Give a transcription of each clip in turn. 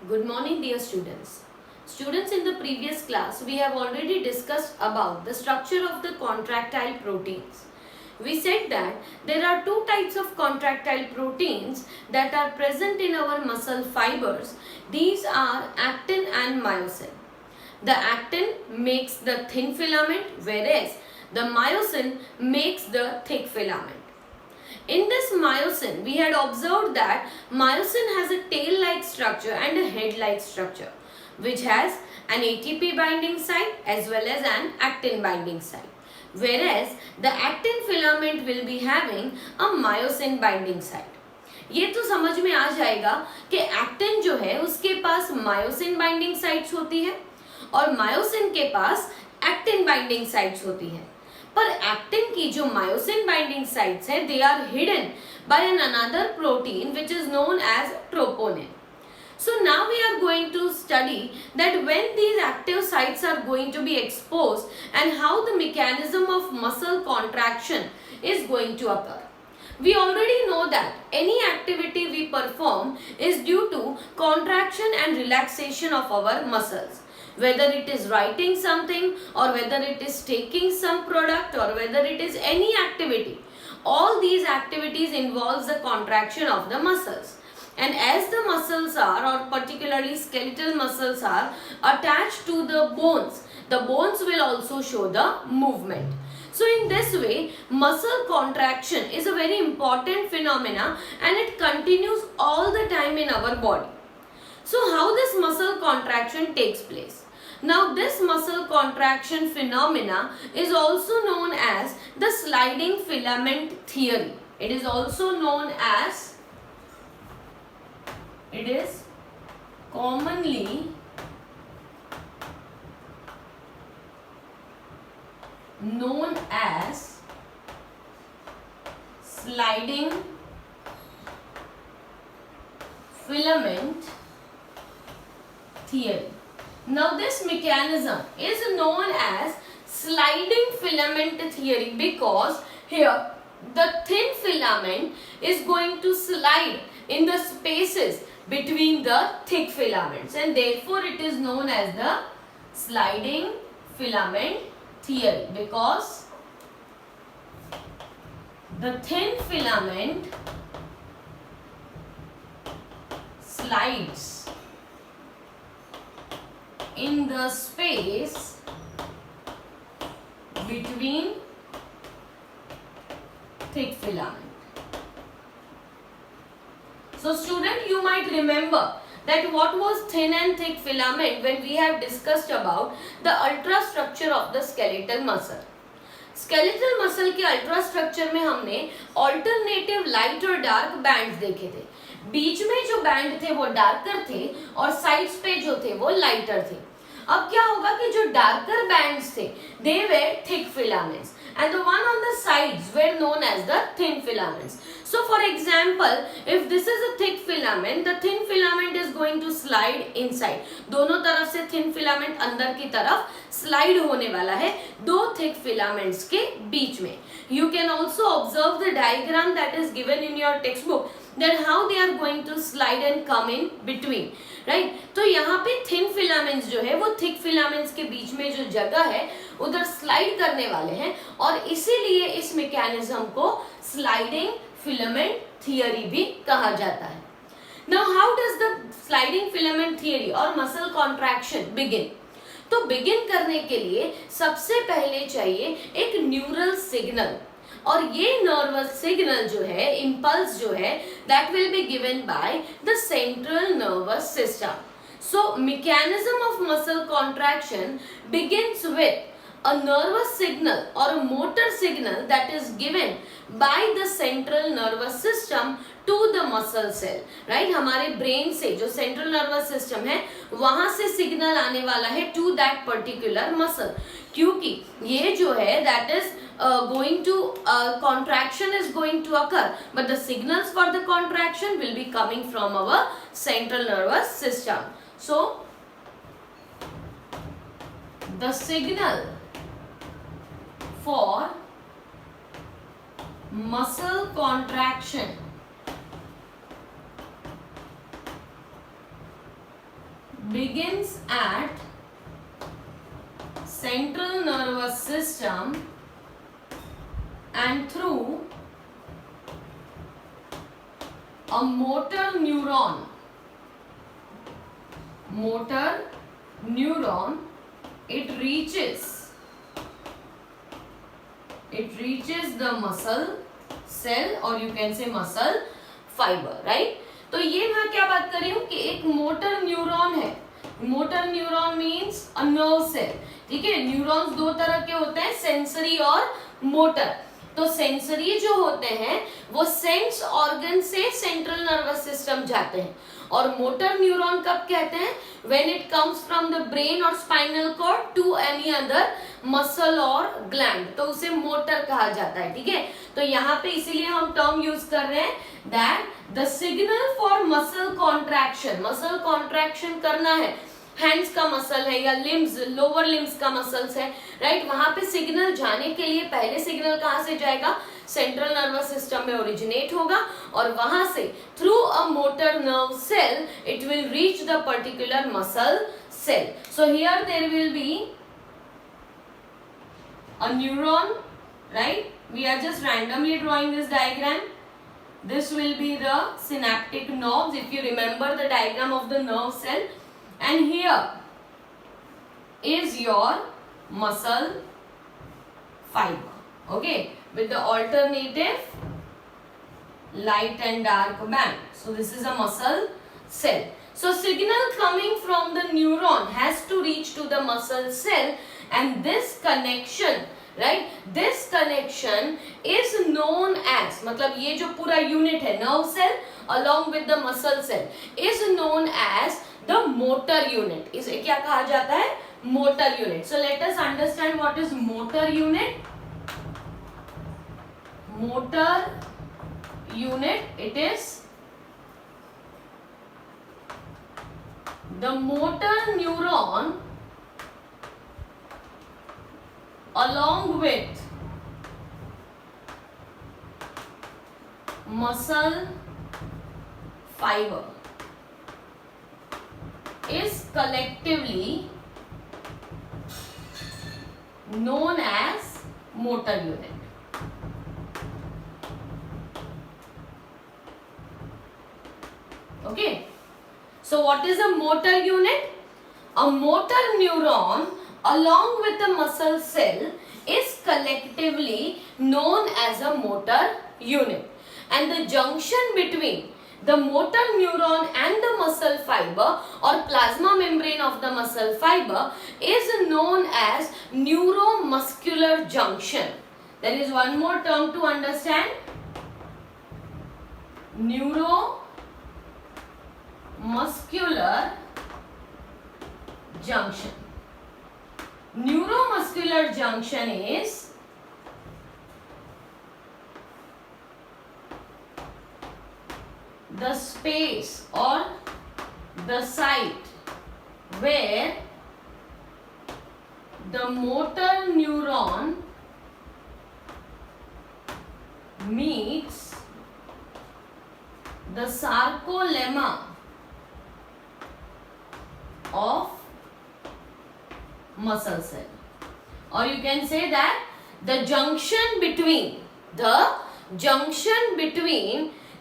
Good morning, dear students. Students, in the previous class, we have already discussed about the structure of the contractile proteins. We said that there are two types of contractile proteins that are present in our muscle fibers. These are actin and myosin. The actin makes the thin filament, whereas the myosin makes the thick filament. In this myosin, we had observed that myosin has a tail-like structure and a head-like structure, which has an ATP binding site as well as an actin binding site. Whereas the actin filament will be having a myosin binding site. ये तो समझ में आ जाएगा कि actin जो है उसके पास myosin binding sites होती है और मायोसिन के पास एक्टिन बाइंडिंग साइट्स होती है. पर एक्टिन की जो मायोसिन बाइंडिंग साइट्स है they are hidden by an another protein which is known as troponin. So now we are going to study that when these active sites are going to be exposed and how the mechanism of muscle contraction is going to occur. We already know that any activity we perform is due to contraction and relaxation of our muscles. Whether it is writing something or whether it is taking some product or whether it is any activity, all these activities involves the contraction of the muscles. And as the muscles are, or particularly skeletal muscles are attached to the bones will also show the movement. So in this way, muscle contraction is a very important phenomena and it continues all the time in our body. So how this muscle contraction takes place? Now this muscle contraction phenomena is also known as the sliding filament theory. It is also known as, it is commonly known as sliding filament theory. Now this mechanism is known as sliding filament theory because here the thin filament is going to slide in the spaces between the thick filaments and therefore it is known as the sliding filament theory because the thin filament slides in the space between thick filament. So student, you might remember that what was thin and thick filament when we have discussed about the ultrastructure of the skeletal muscle. Skeletal muscle के ultrastructure में हमने alternative light और dark bands देखे थे. बीच में जो band थे वो डार्कर थे और साइड्स पे जो थे वो लाइटर थे. अब क्या होगा कि जो डार्कर बैंड्स थे they were thick filaments and the one on the sides were known as the thin filaments. So for example, if this is a thick filament, the thin filament is going to slide inside. दोनों तरफ से thin filament अंदर की तरफ slide होने वाला है दो thick filaments के बीच में. You can also observe the diagram that is given in your textbook that how they are going to slide and come in between. Right? तो यहाँ पे thin filaments जो है वो thick filaments के बीच में जो जगह है उधर स्लाइड करने वाले हैं और इसीलिए इस मैकेनिज्म को स्लाइडिंग फिलामेंट थियरी भी कहा जाता है. Now how does the sliding filament theory और muscle contraction begin? तो begin करने के लिए सबसे पहले चाहिए एक न्यूरल सिग्नल और ये नर्वस सिग्नल जो है इम्पल्स जो है that will be given by the central nervous system. So mechanism of muscle contraction begins with a nervous signal or a motor signal that is given by the central nervous system to the muscle cell. Right? हमारे brain से जो central nervous system है वहाँ से signal आने वाला है to that particular muscle. क्योंकि ये जो है that is going to contraction is going to occur, but the signals for the contraction will be coming from our central nervous system. So the signal for muscle contraction begins at central nervous system and through a motor neuron it reaches the muscle cell or you can say muscle fiber, right? तो ये मैं क्या बात कर रही हूँ कि एक मोटर न्यूरॉन है. Motor neuron means a nerve cell. ठीक है, न्यूरॉन्स दो तरह के होते हैं, सेंसरी और मोटर. तो सेंसरी जो होते हैं वो सेंस ऑर्गन से सेंट्रल नर्वस सिस्टम जाते हैं, और मोटर न्यूरॉन कब कहते हैं? When it comes from the brain और spinal cord to any other muscle और ग्लैंड, तो उसे मोटर कहा जाता है. ठीक है, तो यहाँ पे इसीलिए हम टर्म यूज कर रहे हैं that the signal for muscle contraction करना है, हैंड्स का मसल है या लिम्स, लोअर लिम्स का मसल्स है, राइट? वहां पे सिग्नल जाने के लिए पहले सिग्नल कहां से जाएगा? सेंट्रल नर्वस सिस्टम में ओरिजिनेट होगा, और वहां से through a motor nerve cell it will reach the particular muscle cell. So here there will be a neuron, right? We are just randomly drawing this diagram. This will be the synaptic nerves, if you remember the diagram of the nerve cell, and here is your muscle fiber, okay, with the alternative light and dark band. So this is a muscle cell. So signal coming from the neuron has to reach to the muscle cell, and this connection, right, this connection is known as, मतलब ये जो पूरा unit है nerve cell along with the muscle cell is known as the motor unit. इसे क्या कहा जाता है? motor unit. So let us understand what is motor unit. Motor unit, it is the motor neuron along with muscle fiber is collectively known as motor unit. Okay, so what is a motor unit? A motor neuron along with the muscle cell is collectively known as a motor unit, and the junction between the motor neuron and the muscle fiber or plasma membrane of the muscle fiber is known as neuromuscular junction. There is one more term to understand, neuromuscular junction. Neuromuscular junction is the space or the site where the motor neuron meets the sarcolemma of muscle cell, or you can say that the junction between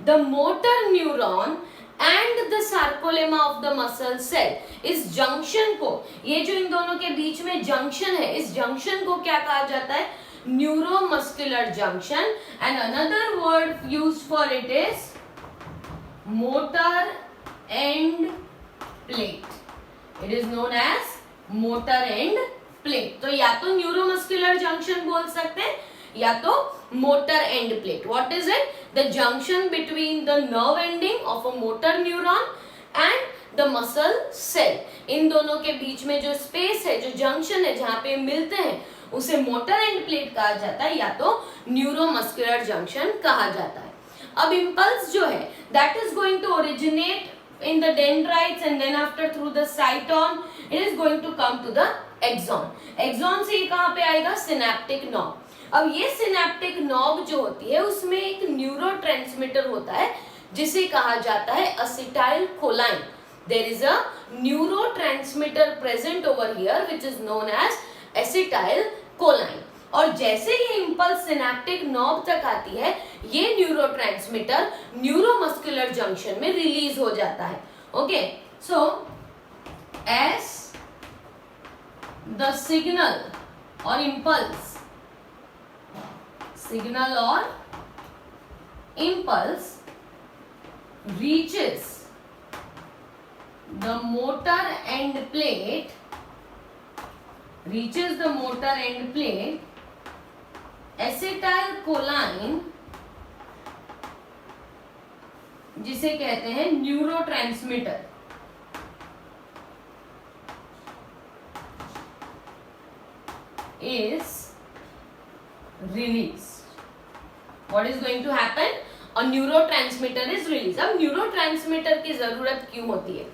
the motor neuron and the sarcolemma of the muscle cell, इस junction को, ये जो इन दोनों के बीच में junction है, इस junction को क्या कहा जाता है? Neuromuscular junction, and another word used for it is motor end plate. It is known as motor end plate. तो या तो neuromuscular junction बोल सकते हैं या तो motor end plate. What is it? The junction between the nerve ending of a motor neuron and the muscle cell. इन दोनों के बीच में जो space है, जो junction है, जहाँ पे मिलते हैं, उसे motor end plate कहा जाता है या तो neuromuscular junction कहा जाता है. अब impulse जो है, that is going to originate in the dendrites and then after through the cyton, it is going to come to the axon. Axon से ये कहाँ पे आएगा? Synaptic knob. अब ये सिनेप्टिक नॉब जो होती है उसमें एक न्यूरोट्रांसमीटर होता है जिसे कहा जाता है acetylcholine. There is a neurotransmitter present over here which is known as acetylcholine. और जैसे ये इम्पल्स सिनेप्टिक नॉब तक आती है, ये न्यूरोट्रांसमीटर न्यूरोमस्कुलर जंक्शन में रिलीज हो जाता है. Okay, so as the signal और impulse reaches the motor end plate, acetylcholine, जिसे कहते हैं neurotransmitter, is released. What is going to happen? A neurotransmitter is released. अब न्यूरोट्रांसमीटर की जरूरत क्यों होती है?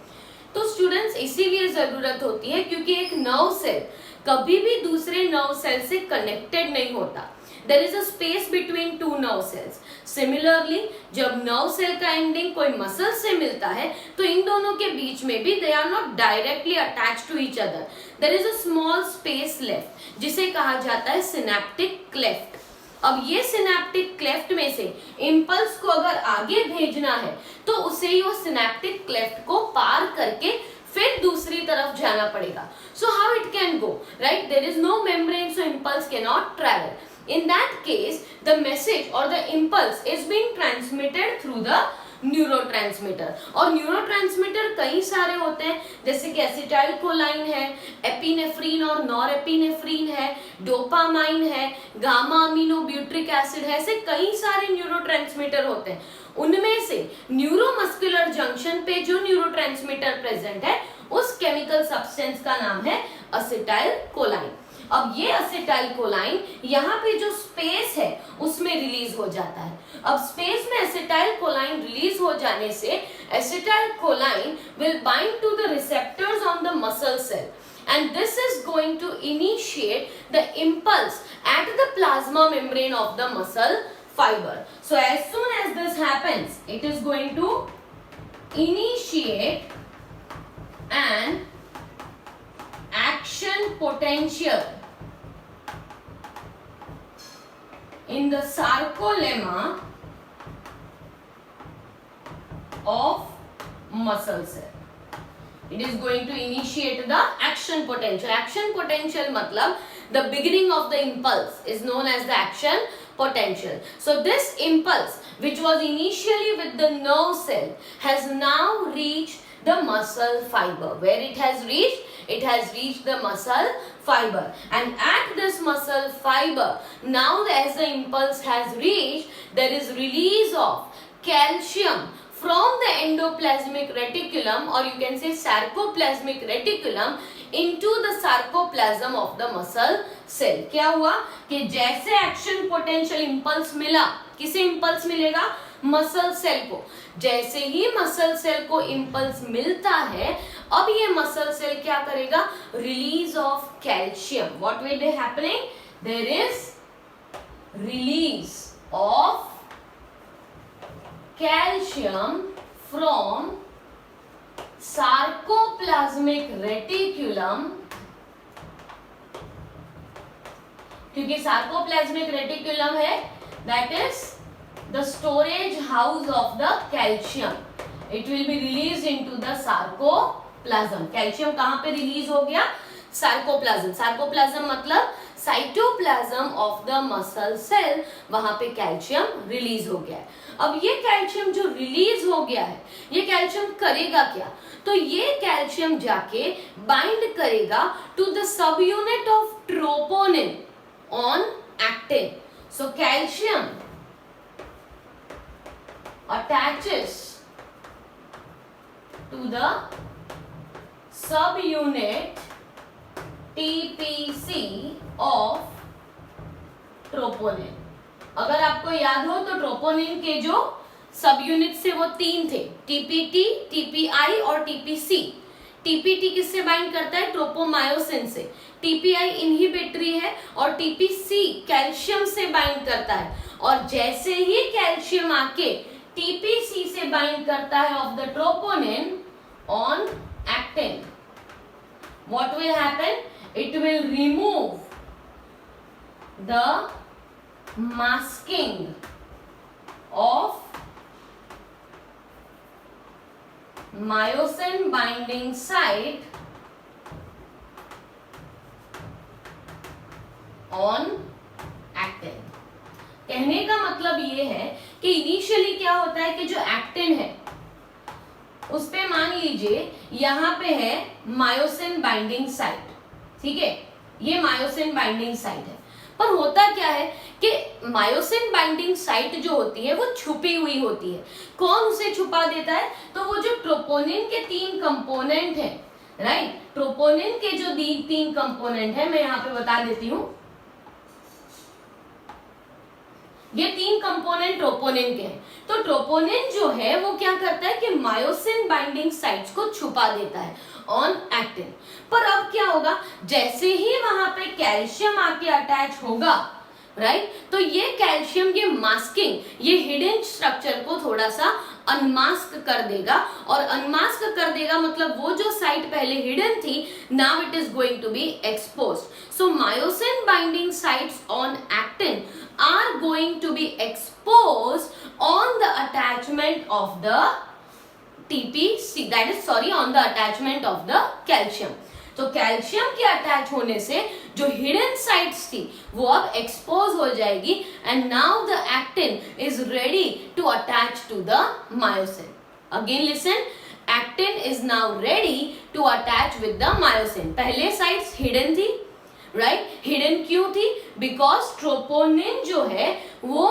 तो स्टूडेंट्स इसीलिए जरूरत होती है क्योंकि एक नर्व सेल कभी भी दूसरे नर्व सेल से कनेक्टेड नहीं होता. There is a space between two nerve cells. Similarly जब नर्व सेल का एंडिंग कोई मसल से मिलता है तो इन दोनों के बीच में भी they are not directly attached to each other. There is a small space left जिसे कहा जाता है सिनेप्टिक क्लेफ्ट. अब ये सिनेप्टिक क्लेफ्ट में से इम्पल्स को अगर आगे भेजना है तो उसे ही वो सिनेप्टिक क्लेफ्ट को पार करके फिर दूसरी तरफ जाना पड़ेगा. So how it can go, right? There is no membrane, so impulse can not travel. In that case, the message or the impulse is being transmitted through the neurotransmitter. और neurotransmitter कई सारे होते हैं जैसे कि एसिटाइलकोलाइन है, epinephrine और नॉरएपिनेफ्रीन है, डोपामाइन है, गामा अमीनोब्यूट्रिक एसिड है. ऐसे कई सारे न्यूरोट्रांसमीटर होते हैं. उनमें से न्यूरोमस्कुलर जंक्शन पे जो न्यूरोट्रांसमीटर प्रेजेंट है उस केमिकल सब्सटेंस का नाम है एसिटाइलकोलाइन. अब ये एसिटाइलकोलाइन यहाँ पे जो स्पेस है उसमें रिलीज हो जाता है. अब स्पेस में एसिटाइलकोलाइन रिलीज हो जाने से acetylcholine will bind to the receptors on the muscle cell and this is going to initiate the impulse at the plasma membrane of the muscle fiber. So as soon as this happens, it is going to initiate an action potential in the sarcolemma of muscle cell. It is going to initiate the action potential. Action potential matlab the beginning of the impulse is known as the action potential. So this impulse which was initially with the nerve cell has now reached the muscle fiber. Where it has reached? It has reached the muscle fiber, and at this muscle fiber now as the impulse has reached, there is release of calcium from the endoplasmic reticulum, or you can say sarcoplasmic reticulum, into the sarcoplasm of the muscle cell. क्या हुआ कि जैसे action potential impulse मिला, किसे impulse मिलेगा? Muscle cell को. जैसे ही मसल सेल को इम्पल्स मिलता है अब ये मसल सेल क्या करेगा? Release of calcium. What will be happening? There is release of calcium from sarcoplasmic reticulum, क्योंकि sarcoplasmic reticulum है that is the storage house of the calcium. It will be released into the sarcoplasm. calcium कहाँ पे release हो गया? sarcoplasm. sarcoplasm मतलब cytoplasm of the muscle cell, वहां पे calcium release हो गया है. अब ये कैल्शियम जो रिलीज हो गया है ये कैल्शियम करेगा क्या? तो ये कैल्शियम जाके बाइंड करेगा to the sub unit of troponin on actin. So calcium attaches to the sub unit TPC of troponin. अगर आपको याद हो तो ट्रोपोनिन के जो सब यूनिट से वो तीन थे, TPT, TPI और TPC. TPT किससे बाइंड करता है? ट्रोपोमायोसिन से. TPI इनहिबिटरी है और TPC कैल्शियम से बाइंड करता है. और जैसे ही कैल्शियम आके TPC से बाइंड करता है of the troponin on actin, what will happen? It will remove the masking of myosin binding site on actin. कहने का मतलब ये है कि इनिशियली क्या होता है कि जो एक्टिन है उस पे मान लीजिए यहां पे है मायोसिन बाइंडिंग साइट, ठीक है, ये मायोसिन बाइंडिंग साइट है, पर होता क्या है कि मायोसिन बाइंडिंग साइट जो होती है वो छुपी हुई होती है। कौन उसे छुपा देता है? तो वो जो ट्रोपोनिन के 3 कंपोनेंट हैं, राइट, ट्रोपोनिन के जो 3 कंपोनेंट है, मैं यहाँ पे बता देती हूँ, ये 3 कंपोनेंट ट्रोपोनिन के हैं। तो ट्रोपोनिन जो है वो क्या करता है कि मायोसिन बाइंडिंग साइट्स को छुपा देता है ऑन एक्टिन। पर अब क्या होगा, जैसे ही वहां पे कैल्शियम आके अटैच होगा, राइट, तो ये कैल्शियम, ये मास्किंग, ये हिडन स्ट्रक्चर को थोड़ा सा अनमास्क कर देगा, और अनमास्क कर देगा मतलब वो जो साइट पहले हिडन थी, now it is going to be exposed. So myosin binding sites on actin are going to be exposed on the attachment of the TPC, that is on the attachment of the calcium. तो calcium के attach होने से जो hidden sites थी वो अब expose हो जाएगी, and now the actin is ready to attach to the myosin. Again listen, actin is now ready to attach with the myosin. पहले साइट्स हिडन थी, राइट, हिडन क्यों थी? बिकॉज ट्रोपोनिन जो है वो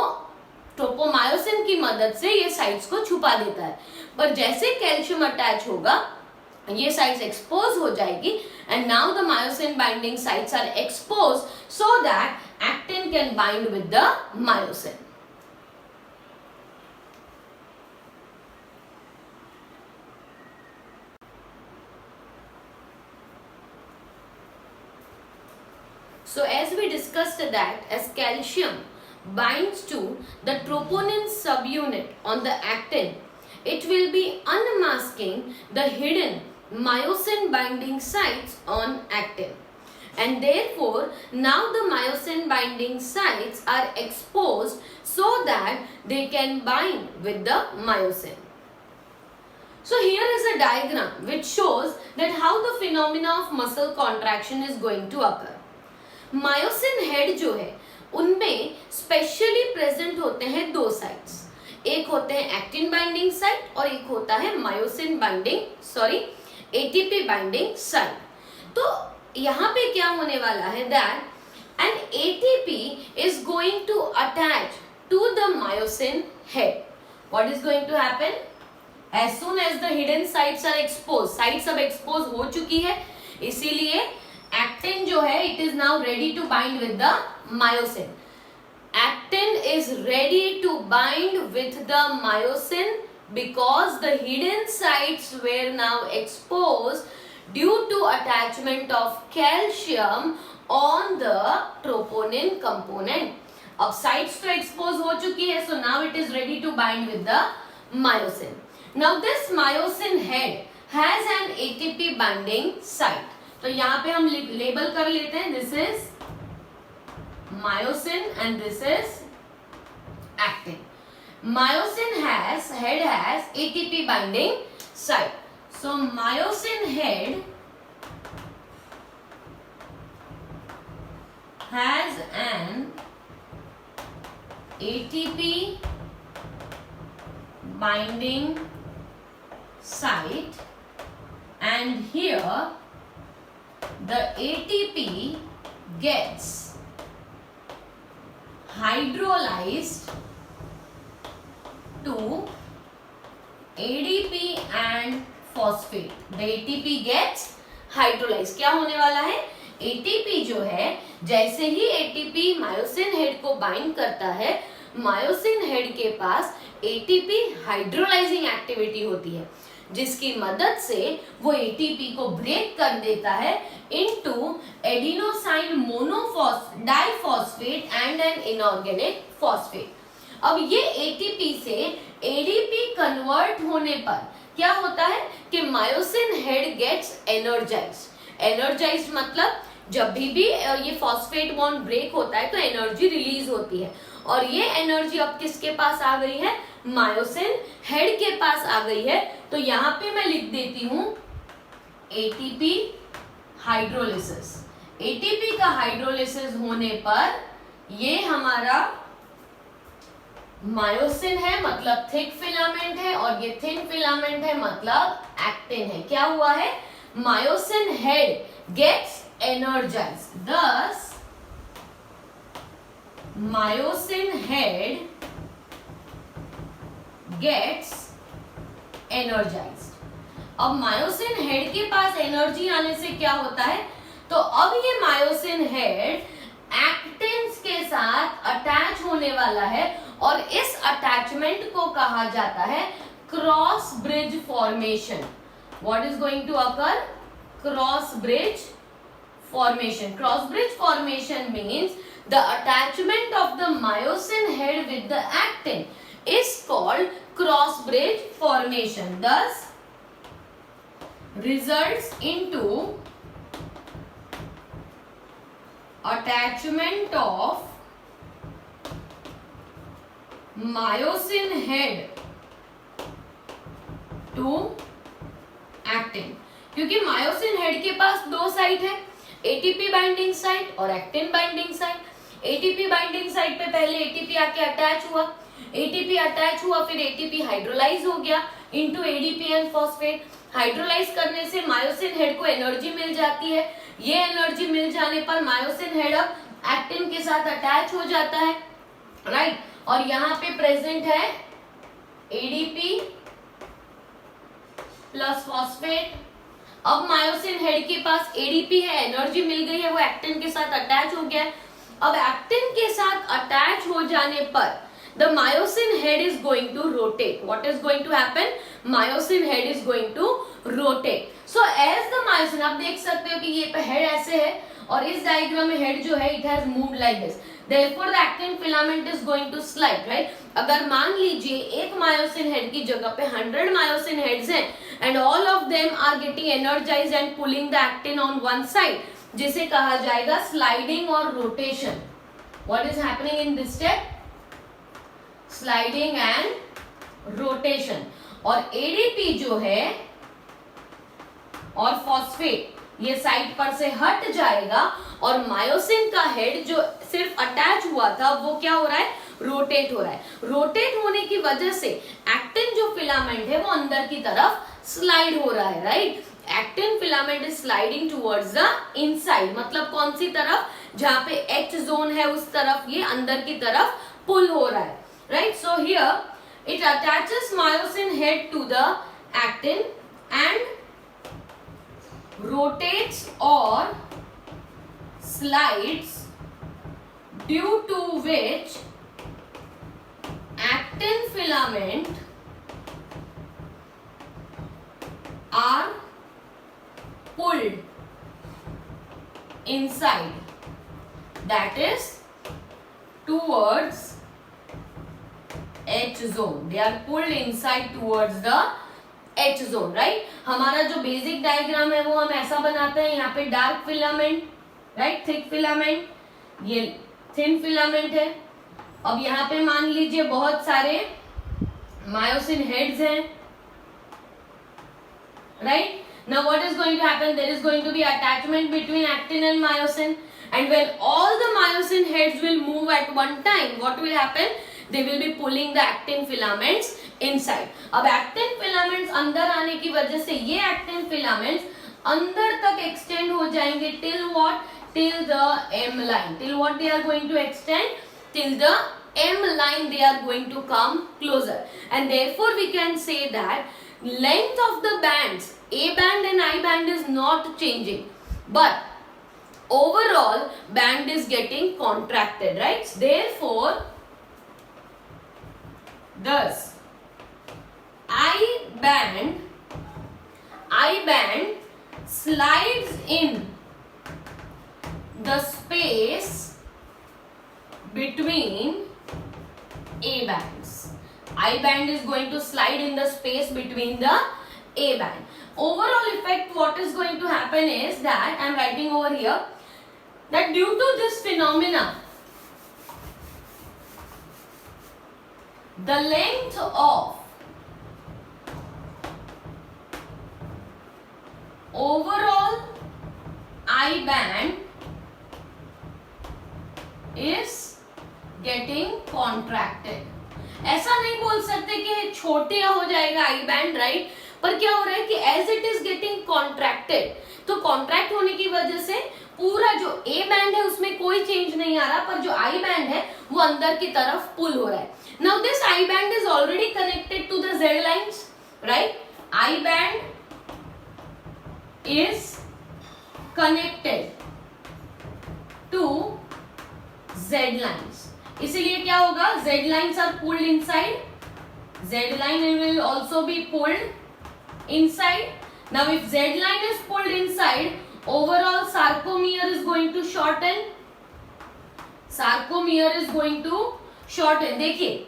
ट्रोपोमायोसिन की मदद से ये साइट्स को छुपा देता है, पर जैसे कैल्शियम अटैच होगा ये साइट्स एक्सपोज हो जाएगी, and now the myosin binding sites are expose so that actin can bind with the myosin. So as we discussed that as calcium binds to the troponin subunit on the actin, it will be unmasking the hidden myosin binding sites on actin, and therefore now the myosin binding sites are exposed so that they can bind with the myosin. So here is a diagram which shows that how the phenomena of muscle contraction is going to occur. Myosin head जो है उनमें specially present होते हैं 2 sites, एक होते हैं actin binding site और एक होता है myosin binding ATP binding site. तो यहाँ पे क्या होने वाला है that an ATP is going to attach to the myosin head. What is going to happen? As soon as the hidden sites are expose, sites अब एक्सपोज हो चुकी है, इसीलिए एक्टिन जो है it is now ready to bind with the myosin. Actin is ready to bind with the myosin because the hidden sites were now exposed due to attachment of calcium on the troponin component. अब sites तो expose हो चुकी है, so now it is ready to bind with the myosin. Now this myosin head has an ATP binding site. तो यहाँ पे हम label कर लेते हैं, this is myosin and this is actin. Myosin head has ATP binding site. So myosin head has an ATP binding site, and here the ATP gets hydrolyzed to ADP and phosphate. The ATP gets hydrolyzed. क्या होने वाला है? ATP जो है, जैसे ही ATP myosin head को bind करता है, मायोसिन हेड के पास ATP हाइड्रोलाइजिंग एक्टिविटी होती है, जिसकी मदद से वो ATP को ब्रेक कर देता है into adenosine monodiphosphate and an inorganic phosphate. अब ये ATP से ADP कन्वर्ट होने पर क्या होता है कि myosin head gets energized. Energized मतलब जब भी ये फॉस्फेट बॉन्ड ब्रेक होता है तो एनर्जी रिलीज होती है, और ये एनर्जी अब किसके पास आ गई है, मायोसिन हेड के पास आ गई है। तो यहाँ पे मैं लिख देती हूं एटीपी हाइड्रोलिसिस। एटीपी का हाइड्रोलिसिस होने पर ये हमारा मायोसिन है मतलब थिक फिलामेंट है, और ये थिन फिलामेंट है मतलब एक्टिन है। क्या हुआ है, myosin head gets energized, thus myosin head gets energized। अब मायोसिन हेड के पास एनर्जी आने से क्या होता है, तो अब ये मायोसिन हेड एक्टिन्स के साथ अटैच होने वाला है, और इस अटैचमेंट को कहा जाता है cross bridge formation. What is going to occur, cross bridge formation। Cross bridge formation means the attachment of the myosin head with the actin is called cross bridge formation, thus results into attachment of myosin head to actin। क्योंकि myosin head के पास दो site है, ATP binding site और actin binding site. ATP binding site पे पहले ATP आके attach हुआ, ATP attach हुआ, फिर एटीपी हाइड्रोलाइज हो गया into ADP and phosphate. Hydrolyse करने से मायोसिन हेड को एनर्जी मिल जाती है। ये एनर्जी मिल जाने पर मायोसिन हेड अब एक्टिन के साथ अटैच हो जाता है, राइट। और यहाँ पे प्रेजेंट है एडीपी प्लस फॉस्फेट। अब मायोसिन हेड के पास एडीपी है, एनर्जी मिल गई है, वो एक्टिन के साथ अटैच हो गया है। अब एक्टिन के साथ अटैच हो जाने पर the myosin head is going to rotate. What is going to happen, myosin head is going to rotate. So as the myosin, आप देख सकते हो कि ये हेड ऐसे है और इस डायग्राम में हेड जो है it has moved like this, therefore the actin filament is going to slide, right। अगर मान लीजिए एक मायोसिन हेड की जगह पे 100 मायोसिन हेड्स हैं and all of them are getting energized and pulling the actin on one side, जिसे कहा जाएगा sliding और rotation। What is happening in this step, sliding and rotation। और ADP जो है और फॉस्फेट ये साइड पर से हट जाएगा, और मायोसिन का हेड जो सिर्फ अटैच हुआ था वो क्या हो रहा है, रोटेट हो रहा है। रोटेट होने की वजह से एक्टिन जो फिलामेंट है वो अंदर की तरफ स्लाइड हो रहा है, right. Actin filament is sliding towards the inside, मतलब कौन सी तरफ, जहां पे एच जोन है उस तरफ ये अंदर की तरफ पुल हो रहा है, right. So here it attaches myosin head to the actin and rotates or slides, due to which actin filament are pulled inside, that is towards H zone। They are pulled inside towards the H zone, right. हमारा जो basic diagram है वो हम ऐसा बनाते हैं, यहाँ पे dark filament, right, thick filament, ये थिन फिलामेंट है। अब यहाँ पे मान लीजिए बहुत सारे मायोसिन हेड्स हैं, right. Now what is going to happen, there is going to be attachment between actin and myosin, and when all the myosin heads will move at one time, what will happen, they will be pulling the actin filaments inside। अब actin filaments अंदर आने की वजह से ये actin filaments अंदर तक extend हो जाएंगे till what, till the M line। till what they are going to extend, till the M line they are going to come closer, and therefore we can say that length of the bands A band and I band is not changing, but overall band is getting contracted, right? Therefore thus I band slides in the space between A bands। I band is going to slide in the space between the A band. Overall effect, what is going to happen is that I am writing over here that due to this phenomena, the length of overall I band is getting contracted. ऐसा नहीं बोल सकते कि छोटे हो जाएगा I band, right, पर क्या हो रहा है कि as it is getting contracted, तो कॉन्ट्रैक्ट होने की वजह से पूरा जो ए बैंड है उसमें कोई चेंज नहीं आ रहा, पर जो आई बैंड है वो अंदर की तरफ पुल हो रहा है. Now this I band is already connected to the Z lines, right. I band is connected to Z lines, इसीलिए क्या होगा, Z lines are pulled inside, Z line will also be pulled inside. Now if Z line is pulled inside, overall sarcomere is going to shorten, sarcomere is going to shorten. देखिए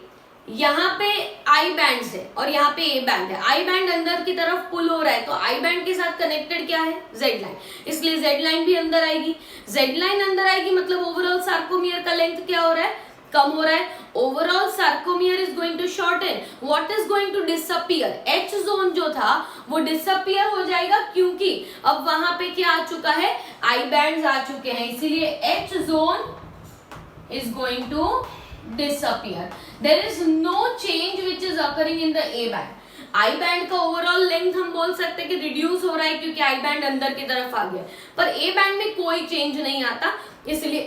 यहाँ पे I band है और यहाँ पे A band है, I band अंदर की तरफ पुल हो रहा है, तो I बैंड के साथ कनेक्टेड क्या है, Z लाइन, इसलिए Z लाइन भी अंदर आएगी. Z लाइन अंदर आएगी मतलब ओवरऑल सार्कोमियर का लेंथ क्या हो रहा है, कम हो रहा है. Overall sarcomere is going to shorten. What is going to disappear, H zone जो था वो डिसअपियर हो जाएगा, क्योंकि अब वहां पे क्या आ चुका है, आई बैंड्स आ चुके हैं, इसीलिए H zone is going to disappear. There is no change which is occurring in the A band. I band का ओवरऑल लेंथ हम बोल सकते हैं कि रिड्यूस हो रहा है क्योंकि आई बैंड अंदर की तरफ आ गया, पर ए बैंड में कोई चेंज नहीं आता, इसलिए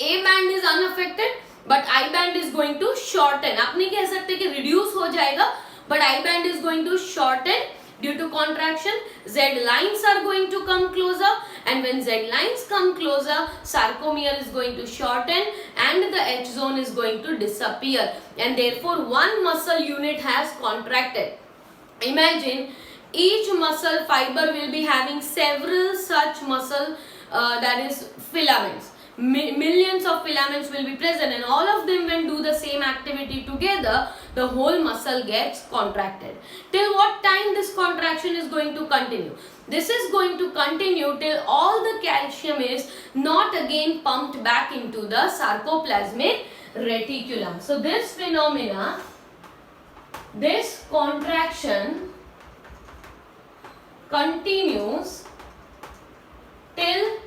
A band is unaffected but I band is going to shorten. आप नहीं कह सकते कि रिड्यूस हो जाएगा, but I band is going to shorten due to contraction. Z lines are going to come closer, and when Z lines come closer, sarcomere is going to shorten and the H zone is going to disappear, and therefore one muscle unit has contracted. Imagine each muscle fiber will be having several such muscle that is filaments. Millions of filaments will be present, and all of them when do the same activity together, the whole muscle gets contracted. Till what time this contraction is going to continue? This is going to continue till all the calcium is not again pumped back into the sarcoplasmic reticulum. So this phenomena, this contraction continues till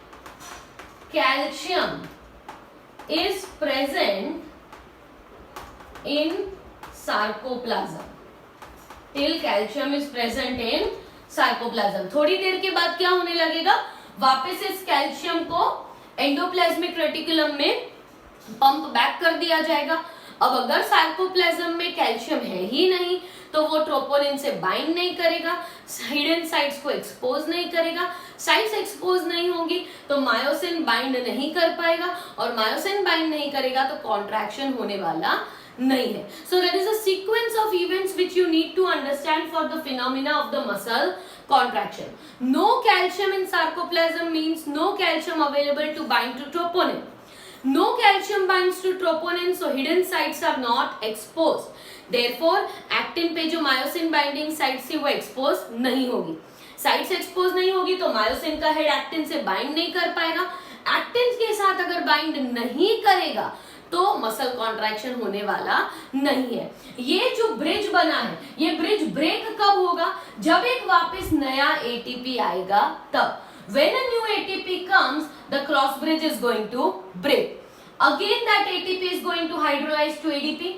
calcium is present in sarcoplasm. Till calcium is present in sarcoplasm. थोड़ी देर के बाद क्या होने लगेगा, वापस इस calcium को endoplasmic reticulum में पंप बैक कर दिया जाएगा. अब अगर सार्कोप्लाज्म में कैल्शियम है ही नहीं तो वो ट्रोपोनिन से बाइंड नहीं करेगा, हिडन साइट्स को एक्सपोज नहीं करेगा. साइट्स एक्सपोज नहीं होंगी तो मायोसिन बाइंड नहीं कर पाएगा, और मायोसिन बाइंड नहीं करेगा तो कॉन्ट्रैक्शन होने वाला नहीं है. So that is a sequence of events which you need to understand for the phenomena of the muscle contraction. No calcium in sarcoplasm means no calcium available to bind to troponin. No calcium binds to troponin, so hidden sites are not exposed. Therefore, actin पे जो myosin binding sites थी वो expose नहीं होगी. Sites expose नहीं होगी तो myosin का head actin से bind नहीं कर पाएगा. Actin के साथ अगर bind नहीं करेगा तो मसल कॉन्ट्रैक्शन होने वाला नहीं है. ये जो ब्रिज बना है, ये ब्रिज ब्रेक कब होगा, जब एक वापस नया एटीपी आएगा तब. When a new ATP comes, the cross bridge is going to break. Again that ATP is going to hydrolyze to ADP.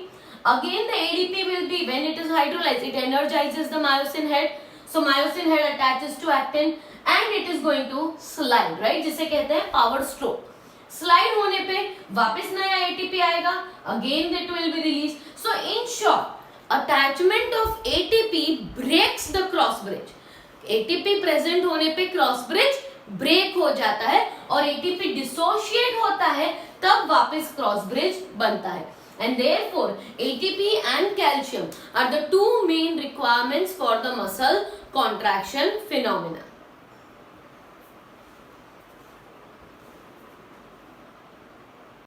Again the ADP will be, when it is hydrolyzed, it energizes the myosin head. So myosin head attaches to actin and it is going to slide, right? जिसे कहते हैं power stroke. Slide होने पे वापस नया ATP आएगा, again it will be release. So in short, attachment of ATP breaks the cross bridge. ATP present होने पे क्रॉस ब्रिज ब्रेक हो जाता है और एटीपी डिसोशिएट होता है, तब वापस क्रॉस ब्रिज बनता है. And therefore, ATP and calcium are the two main requirements for the muscle contraction phenomena.